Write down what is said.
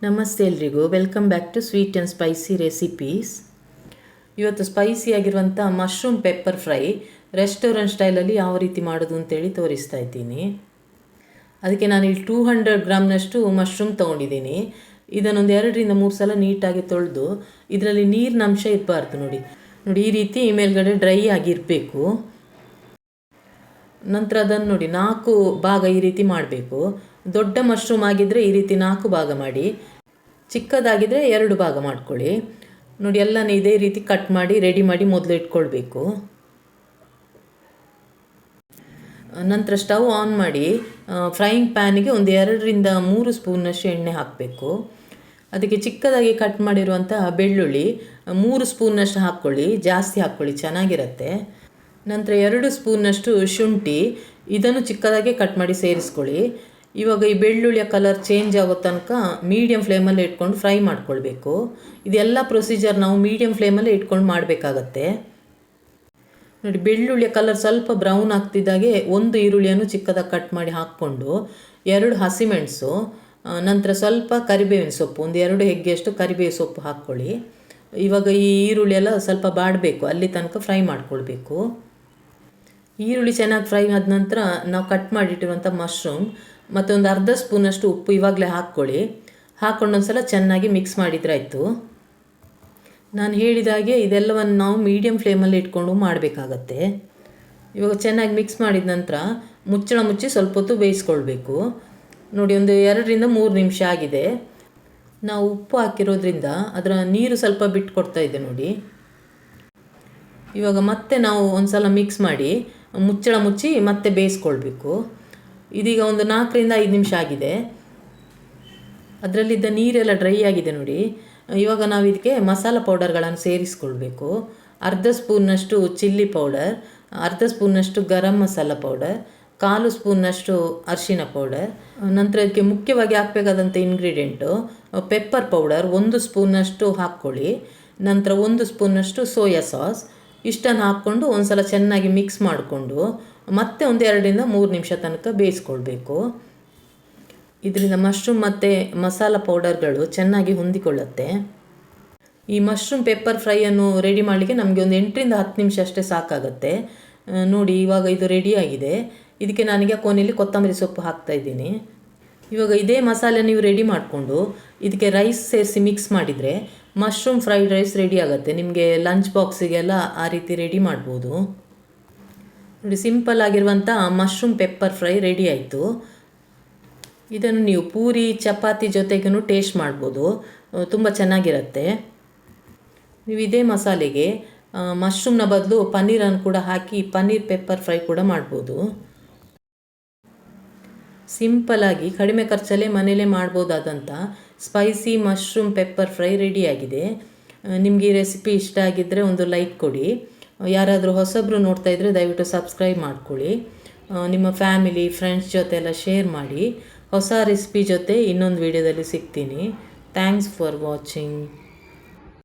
ನಮಸ್ತೆ ಎಲ್ರಿಗೂ, welcome back to sweet and spicy recipes. ಇವತ್ತು ಸ್ಪೈಸಿಯಾಗಿರುವಂಥ ಮಶ್ರೂಮ್ ಪೆಪ್ಪರ್ ಫ್ರೈ ರೆಸ್ಟೋರೆಂಟ್ ಸ್ಟೈಲಲ್ಲಿ ಯಾವ ರೀತಿ ಮಾಡೋದು ಅಂತೇಳಿ ತೋರಿಸ್ತಾ ಇದ್ದೀನಿ. ಅದಕ್ಕೆ ನಾನಿಲ್ಲಿ 200 ಗ್ರಾಮ್ನಷ್ಟು ಮಶ್ರೂಮ್ ತೊಗೊಂಡಿದ್ದೀನಿ. ಇದನ್ನೊಂದು 2-3 ಸಲ ನೀಟಾಗಿ ತೊಳೆದು ಇದರಲ್ಲಿ ನೀರಿನ ಅಂಶ ಇರಬಾರ್ದು. ನೋಡಿ ಈ ರೀತಿ ಮೇಲ್ಗಡೆ ಡ್ರೈ ಆಗಿರಬೇಕು. ನಂತರ ಅದನ್ನು ನೋಡಿ 4 ಭಾಗ ಈ ರೀತಿ ಮಾಡಬೇಕು. ದೊಡ್ಡ ಮಶ್ರೂಮ್ ಆಗಿದ್ದರೆ ಈ ರೀತಿ 4 ಭಾಗ ಮಾಡಿ, ಚಿಕ್ಕದಾಗಿದ್ದರೆ 2 ಭಾಗ ಮಾಡ್ಕೊಳ್ಳಿ. ನೋಡಿ ಎಲ್ಲನೇ ಇದೇ ರೀತಿ ಕಟ್ ಮಾಡಿ ರೆಡಿ ಮಾಡಿ ಮೊದಲು ಇಟ್ಕೊಳ್ಬೇಕು. ನಂತರ ಸ್ಟವ್ ಆನ್ ಮಾಡಿ ಫ್ರೈಯಿಂಗ್ ಪ್ಯಾನಿಗೆ ಒಂದು 2-3 ಸ್ಪೂನ್ನಷ್ಟು ಎಣ್ಣೆ ಹಾಕಬೇಕು. ಅದಕ್ಕೆ ಚಿಕ್ಕದಾಗಿ ಕಟ್ ಮಾಡಿರುವಂಥ ಬೆಳ್ಳುಳ್ಳಿ 3 ಸ್ಪೂನ್ನಷ್ಟು ಹಾಕ್ಕೊಳ್ಳಿ, ಜಾಸ್ತಿ ಹಾಕ್ಕೊಳ್ಳಿ, ಚೆನ್ನಾಗಿರುತ್ತೆ. ನಂತರ 2 ಸ್ಪೂನ್ನಷ್ಟು ಶುಂಠಿ, ಇದನ್ನು ಚಿಕ್ಕದಾಗಿ ಕಟ್ ಮಾಡಿ ಸೇರಿಸ್ಕೊಳ್ಳಿ. ಇವಾಗ ಈ ಬೆಳ್ಳುಳ್ಳಿಯ ಕಲರ್ ಚೇಂಜ್ ಆಗೋ ತನಕ ಮೀಡಿಯಮ್ ಫ್ಲೇಮಲ್ಲಿ ಇಟ್ಕೊಂಡು ಫ್ರೈ ಮಾಡ್ಕೊಳ್ಬೇಕು. ಇದೆಲ್ಲ ಪ್ರೊಸೀಜರ್ ನಾವು ಮೀಡಿಯಮ್ ಫ್ಲೇಮಲ್ಲೇ ಇಟ್ಕೊಂಡು ಮಾಡಬೇಕಾಗತ್ತೆ. ನೋಡಿ ಬೆಳ್ಳುಳ್ಳಿಯ ಕಲರ್ ಸ್ವಲ್ಪ ಬ್ರೌನ್ ಆಗ್ತಿದ್ದಾಗೆ 1 ಈರುಳ್ಳಿಯನ್ನು ಚಿಕ್ಕದಾಗಿ ಕಟ್ ಮಾಡಿ ಹಾಕ್ಕೊಂಡು 2 ಹಸಿಮೆಣಸು, ನಂತರ ಸ್ವಲ್ಪ ಕರಿಬೇವಿನ ಸೊಪ್ಪು, ಒಂದು 2 ಹೆಗ್ಗೆಯಷ್ಟು ಕರಿಬೇವು ಸೊಪ್ಪು ಹಾಕ್ಕೊಳ್ಳಿ. ಇವಾಗ ಈ ಈರುಳ್ಳಿ ಎಲ್ಲ ಸ್ವಲ್ಪ ಬಾಡಬೇಕು, ಅಲ್ಲಿ ತನಕ ಫ್ರೈ ಮಾಡ್ಕೊಳ್ಬೇಕು. ಈರುಳ್ಳಿ ಚೆನ್ನಾಗಿ ಫ್ರೈ ಆದ ನಂತರ ನಾವು ಕಟ್ ಮಾಡಿಟ್ಟಿರುವಂಥ ಮಶ್ರೂಮ್ ಮತ್ತು ಒಂದು ಅರ್ಧ ಸ್ಪೂನಷ್ಟು ಉಪ್ಪು ಇವಾಗಲೇ ಹಾಕ್ಕೊಳ್ಳಿ. ಹಾಕ್ಕೊಂಡು ಸಲ ಚೆನ್ನಾಗಿ ಮಿಕ್ಸ್ ಮಾಡಿದ್ರಾಯ್ತು. ನಾನು ಹೇಳಿದಾಗೆ ಇದೆಲ್ಲವನ್ನು ನಾವು ಮೀಡಿಯಮ್ ಫ್ಲೇಮಲ್ಲಿ ಇಟ್ಕೊಂಡು ಮಾಡಬೇಕಾಗತ್ತೆ. ಇವಾಗ ಚೆನ್ನಾಗಿ ಮಿಕ್ಸ್ ಮಾಡಿದ ನಂತರ ಮುಚ್ಚಳ ಮುಚ್ಚಿ ಸ್ವಲ್ಪ ಹೊತ್ತು ಬೇಯಿಸ್ಕೊಳ್ಬೇಕು. ನೋಡಿ ಒಂದು 2-3 ನಿಮಿಷ ಆಗಿದೆ. ನಾವು ಉಪ್ಪು ಹಾಕಿರೋದ್ರಿಂದ ಅದರ ನೀರು ಸ್ವಲ್ಪ ಬಿಟ್ಟು ಕೊಡ್ತಾ ಇದೆ ನೋಡಿ. ಇವಾಗ ಮತ್ತೆ ನಾವು ಒಂದು ಸಲ ಮಿಕ್ಸ್ ಮಾಡಿ ಮುಚ್ಚಳ ಮುಚ್ಚಿ ಮತ್ತೆ ಬೇಯಿಸ್ಕೊಳ್ಬೇಕು. ಇದೀಗ ಒಂದು 4-5 ನಿಮಿಷ ಆಗಿದೆ. ಅದರಲ್ಲಿದ್ದ ನೀರೆಲ್ಲ ಡ್ರೈ ಆಗಿದೆ ನೋಡಿ. ಇವಾಗ ನಾವು ಇದಕ್ಕೆ ಮಸಾಲ ಪೌಡರ್ಗಳನ್ನು ಸೇರಿಸ್ಕೊಳ್ಬೇಕು. ಅರ್ಧ ಸ್ಪೂನ್ನಷ್ಟು ಚಿಲ್ಲಿ ಪೌಡರ್, ಅರ್ಧ ಸ್ಪೂನ್ನಷ್ಟು ಗರಂ ಮಸಾಲ ಪೌಡರ್, 1/4 ಸ್ಪೂನ್ನಷ್ಟು ಅರಿಶಿನ ಪೌಡರ್. ನಂತರ ಇದಕ್ಕೆ ಮುಖ್ಯವಾಗಿ ಹಾಕಬೇಕಾದಂಥ ಇಂಗ್ರೀಡಿಯೆಂಟು ಪೆಪ್ಪರ್ ಪೌಡರ್ 1 ಸ್ಪೂನ್ನಷ್ಟು ಹಾಕ್ಕೊಳ್ಳಿ. ನಂತರ 1 ಸ್ಪೂನ್ನಷ್ಟು ಸೋಯಾ ಸಾಸ್. ಇಷ್ಟನ್ನು ಹಾಕ್ಕೊಂಡು ಒಂದು ಸಲ ಚೆನ್ನಾಗಿ ಮಿಕ್ಸ್ ಮಾಡಿಕೊಂಡು ಮತ್ತೆ ಒಂದು 2-3 ನಿಮಿಷ ತನಕ ಬೇಯಿಸ್ಕೊಳ್ಬೇಕು. ಇದರಿಂದ ಮಶ್ರೂಮ್ ಮತ್ತು ಮಸಾಲ ಪೌಡರ್ಗಳು ಚೆನ್ನಾಗಿ ಹೊಂದಿಕೊಳ್ಳುತ್ತೆ. ಈ ಮಶ್ರೂಮ್ ಪೆಪ್ಪರ್ ಫ್ರೈಯನ್ನು ರೆಡಿ ಮಾಡಲಿಕ್ಕೆ ನಮಗೆ ಒಂದು 8-10 ನಿಮಿಷ ಅಷ್ಟೇ ಸಾಕಾಗುತ್ತೆ. ನೋಡಿ ಇವಾಗ ಇದು ರೆಡಿಯಾಗಿದೆ. ಇದಕ್ಕೆ ನಾನೀಗ ಕೊನೆಯಲ್ಲಿ ಕೊತ್ತಂಬರಿ ಸೊಪ್ಪು ಹಾಕ್ತಾಯಿದ್ದೀನಿ. ಇವಾಗ ಇದೇ ಮಸಾಲೆ ನೀವು ರೆಡಿ ಮಾಡಿಕೊಂಡು ಇದಕ್ಕೆ ರೈಸ್ ಸೇರಿಸಿ ಮಿಕ್ಸ್ ಮಾಡಿದರೆ ಮಶ್ರೂಮ್ ಫ್ರೈಡ್ ರೈಸ್ ರೆಡಿ ಆಗುತ್ತೆ. ನಿಮಗೆ ಲಂಚ್ ಬಾಕ್ಸಿಗೆಲ್ಲ ಆ ರೀತಿ ರೆಡಿ ಮಾಡ್ಬೋದು. ನೋಡಿ ಸಿಂಪಲ್ ಆಗಿರುವಂಥ ಮಶ್ರೂಮ್ ಪೆಪ್ಪರ್ ಫ್ರೈ ರೆಡಿ ಆಯಿತು. ಇದನ್ನು ನೀವು ಪೂರಿ ಚಪಾತಿ ಜೊತೆಗೂ ಟೇಸ್ಟ್ ಮಾಡ್ಬೋದು, ತುಂಬ ಚೆನ್ನಾಗಿರುತ್ತೆ. ನೀವು ಇದೇ ಮಸಾಲೆಗೆ ಮಶ್ರೂಮ್ನ ಬದಲು ಪನ್ನೀರನ್ನು ಕೂಡ ಹಾಕಿ ಪನ್ನೀರ್ ಪೆಪ್ಪರ್ ಫ್ರೈ ಕೂಡ ಮಾಡ್ಬೋದು. ಸಿಂಪಲಾಗಿ ಕಡಿಮೆ ಖರ್ಚಲ್ಲೇ ಮನೇಲೇ ಮಾಡ್ಬೋದಾದಂಥ ಸ್ಪೈಸಿ ಮಶ್ರೂಮ್ ಪೆಪ್ಪರ್ ಫ್ರೈ ರೆಡಿಯಾಗಿದೆ. ನಿಮಗೆ ಈ ರೆಸಿಪಿ ಇಷ್ಟ ಆಗಿದ್ದರೆ ಒಂದು ಲೈಕ್ ಕೊಡಿ. ಯಾರಾದರೂ ಹೊಸಬ್ರು ನೋಡ್ತಾ ಇದ್ದರೆ ದಯವಿಟ್ಟು ಸಬ್ಸ್ಕ್ರೈಬ್ ಮಾಡ್ಕೊಳ್ಳಿ. ನಿಮ್ಮ ಫ್ಯಾಮಿಲಿ ಫ್ರೆಂಡ್ಸ್ ಜೊತೆ ಎಲ್ಲ ಶೇರ್ ಮಾಡಿ. ಹೊಸ ರೆಸಿಪಿ ಜೊತೆ ಇನ್ನೊಂದು ವಿಡಿಯೋದಲ್ಲಿ ಸಿಗ್ತೀನಿ. Thanks for watching.